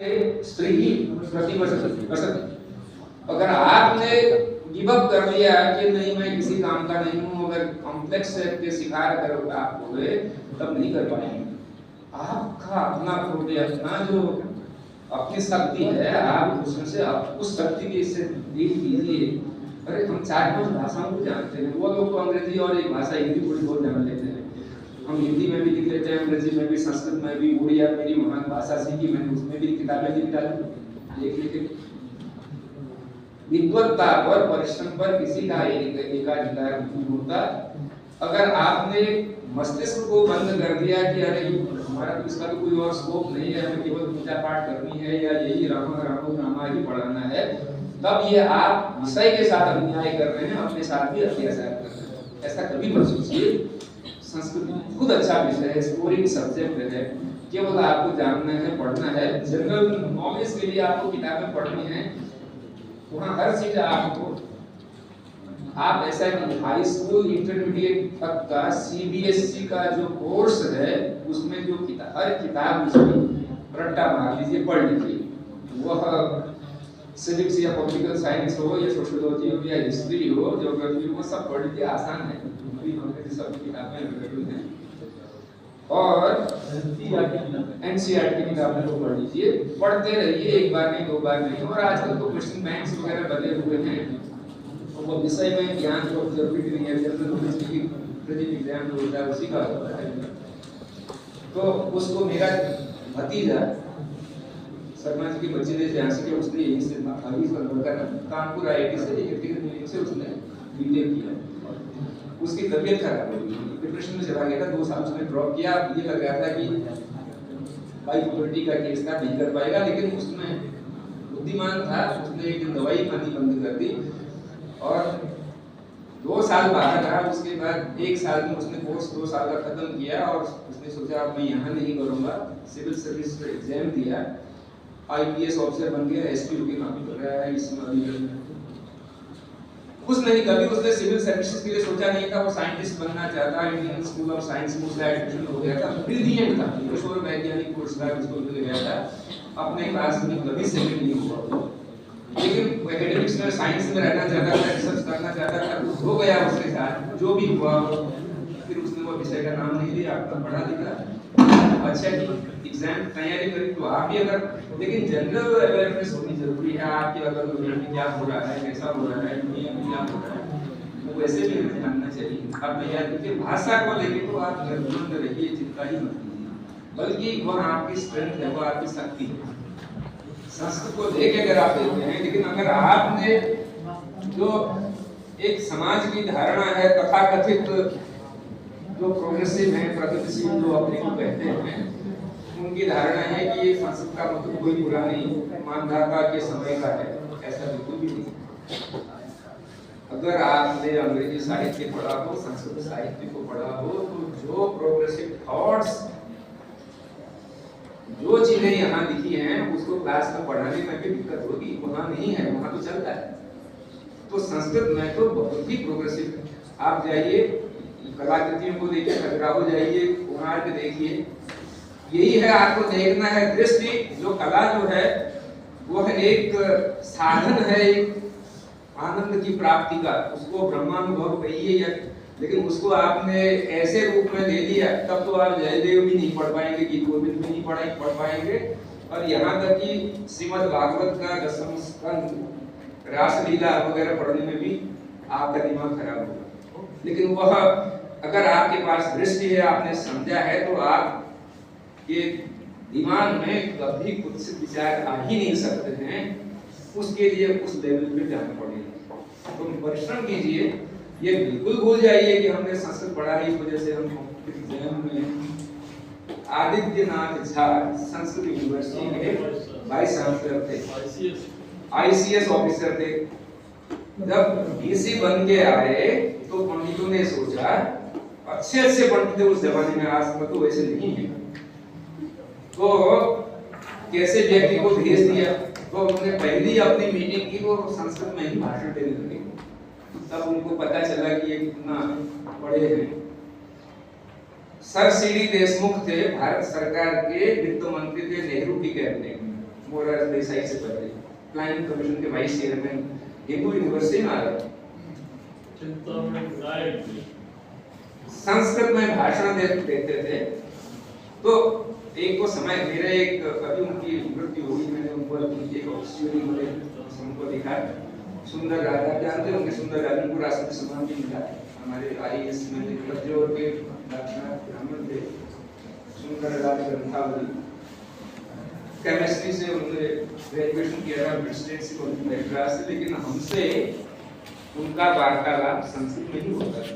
स्त्री ही प्रतिबद्धता। अगर आपने गिव अप कर दिया कि नहीं मैं किसी काम का नहीं हूं, अगर कॉम्प्लेक्स के शिकार अगर आप हो गए तब नहीं कर पाएंगे। आपका अपना खोटे अपना जो अपनी शक्ति है, आप उसमें से आप उस शक्ति के से देख लीजिए। अरे हम 4-5 भाषाओं को जानते हैं, वो लोग तो अंग्रेजी और एक भाषा हिंदी थोड़ी बहुत जान लेते हैं। हम हिंदी में भी लिख लेते हैं, अंग्रेजी में भी, संस्कृत में भी, उड़िया मेरी महान भाषा सीखी मैंने, उसमें भी किताबें लिख डाली लिख। विद्वत्ता पर, परिश्रम पर किसी का एकाधिकार नहीं होता। अगर आपने मस्तिष्क को बंद कर दिया कि अरे हमारा तो इसका तो कोई और स्कोप नहीं है, हमें केवल पूजा पाठ करनी है या यही रामा ही पढ़ाना है, तब ये आप विषय के साथ अन्याय कर रहे हैं, अपने साथ भी अत्याचार कर रहे हैं। ऐसा कभी मत सोचिए। संस्कृत खुद अच्छा विषय है, स्कोरिंग सब्जेक्ट है, केवल आपको जानना है, पढ़ना है। जनरल नॉलेज के लिए आपको किताबें पढ़नी है, वहाँ हर चीज आपको, आप ऐसा कि हाई स्कूल इंटरमीडिएट तक का सीबीएसई का जो कोर्स है उसमें जो हर किताब उसमें रट्टा मार लीजिए, पढ़ लीजिए। वह सिविक्स या पॉलिटिकल साइंस हो या सोशियोलॉजी हो या हिस्ट्री हो, ज्योग्राफी हो, सब पढ़ लीजिए, आसान है। सब किताबें अवेलेबल हैं। और एनसीईआरटी की किताबें को पढ़ लीजिए, पढ़ते रहिए, एक बार नहीं, 2 बार नहीं। और आजकल तो क्वेश्चन बैंक्स वगैरह बने हुए हैं, तो वो विषय में ज्ञान तो जरूरी नहीं है, जनरल नॉलेज की प्रीलिम एग्जाम जो होता है उसी का होता है। तो उसको मेरा भतीजा शर्मा जी के बच्चे ने जहाँ से उसने यहीं से कानपुर आईआईटी से इलेक्ट्रिकल से उसने बीटेक किया। उसकी तबीयत खराब हो गई, डिप्रेशन में चला गया था, 2 साल उसने ड्रॉप किया। ये लग रहा था कि बाइपोलरिटी का केस था, नहीं कर पाएगा, लेकिन उसमें बुद्धिमान था, उसने एक दिन दवाई खानी बंद कर दी और 2 साल बाहर रहा। उसके बाद 1 साल में उसने कोर्स 2 साल का खत्म किया और उसने सोचा अब मैं यहाँ नहीं करूँगा। सिविल सर्विस का एग्जाम दिया, आईपीएस ऑफिसर बन गया, एसपीओ की नौकरी कर रहा है इसमें। कुछ नहीं, कभी उसने सिविल सर्विसेज के लिए सोचा नहीं था। वो साइंटिस्ट बनना चाहता, इंडियन स्कूल ऑफ साइंस में उसका एडमिशन हो गया था, ब्रिलियंट था, किशोर वैज्ञानिक पुरस्कार उसको मिल गया था। अपने क्लास में कभी सेकंड नहीं हुआ, लेकिन एकेडमिक्स में, साइंस में रहना चाहता था, रिसर्च करना चाहता था। हो गया उसके साथ जो भी हुआ। फिर उसने वो विषय का नाम नहीं लिया, आपका पढ़ा लिखा, अच्छा की एग्जाम तैयारी करी। तो आप भी अगर, लेकिन जनरल अवेयरनेस होनी जरूरी है आपके, अगर दुनिया में क्या हो रहा है, कैसा हो रहा है, दुनिया में क्या हो रहा है, वो वैसे भी हमें जानना चाहिए। आप तैयार कीजिए, भाषा को लेकर तो आप निर्बंध रहिए, चिंता ही मत कीजिए, बल्कि वह आपकी स्ट्रेंथ है, वह आपकी शक्ति है। संस्कृत को देख अगर आप देखते हैं, लेकिन अगर आपने जो एक समाज की धारणा है, तथाकथित जो प्रोग्रेसिव है, प्रगतिशील जो अपने को कहते हैं, उनकी धारणा है कि ये संस्कृत का मतलब कोई बुरा नहीं, मानधाता के समय का है, ऐसा बिल्कुल भी नहीं। अगर आपने अंग्रेजी साहित्य पढ़ा हो, संस्कृत साहित्य को पढ़ा हो, तो जो प्रोग्रेसिव थॉट्स, जो चीजें यहाँ लिखी हैं, उसको क्लास में पढ़ाने में भी दिक्कत होगी, वहाँ नहीं है, वहाँ तो चलता है। तो संस्कृत में तो बहुत ही प्रोग्रेसिव है। आप जाइए, कलाकृतियों को देखिए, खजुराहो जाइए, कोणार्क देखिए, यही है आपको देखना है। दृष्टि जो कला जो है वो है एक साधन है, एक आनंद की प्राप्ति का, उसको ब्रह्मानुभव कहिए या, लेकिन उसको आपने ऐसे रूप में ले लिया, तब तो आप जयदेव भी नहीं पढ़ पाएंगे, गीत गोविंद भी नहीं पढ़ पाएंगे, और यहाँ तक कि श्रीमद् भागवत का 10वां स्कंद, रासलीला वगैरह पढ़ने में भी आपका दिमाग खराब होगा। लेकिन वह अगर आपके पास दृष्टि है, आपने समझा है, तो आप ये दिमाग में कभी कुछ से विचार आ ही नहीं सकते हैं। उसके लिए उस लेवल पे जाना पड़ेगा। तो परिश्रम कीजिए, ये बिल्कुल भूल जाइए कि हमने संस्कृत पढ़ा है इस वजह से हम एग्जाम में। आदित्यनाथ झा संस्कृत यूनिवर्सिटी के वाइस चांसलर थे, आईसीएस ऑफिसर थे। जब डीसी बन के आए तो पंडितों ने सोचा, अच्छे पंडित उस जमाने में, आज तक तो वैसे नहीं है, तो कैसे व्यक्ति को भेज दिया। तो उन्होंने पहली अपनी मीटिंग की, वो संस्कृत में ही भाषण देने लगे। तब उनको पता चला कि ये कितना बड़े हैं। सर सीडी देशमुख थे, भारत सरकार के वित्त मंत्री थे नेहरू की कैबिनेट में। मोरारजी देसाई से पहले प्लानिंग कमीशन के वाइस चेयरमैन हिंदू यूनिवर्सिटी में आ गए, संस्कृत में भाषण देते थे। तो एक को समय मेरे एक कभी उनकी मृत्यु हुई, मैंने उनको उनकी एक ऑब्स्यूरी में उनको देखा, सुंदर राजा जानते होंगे, सुंदर राजा को राष्ट्रपति सम्मान भी मिला हमारे आईएएस में कमजोर के ब्राह्मण थे, सुंदर राजा ग्रंथावली। केमिस्ट्री से उन्होंने ग्रेजुएशन किया था प्रेसिडेंसी मैड्रास से, लेकिन हमसे उनका वार्तालाप संस्कृत में ही होता है।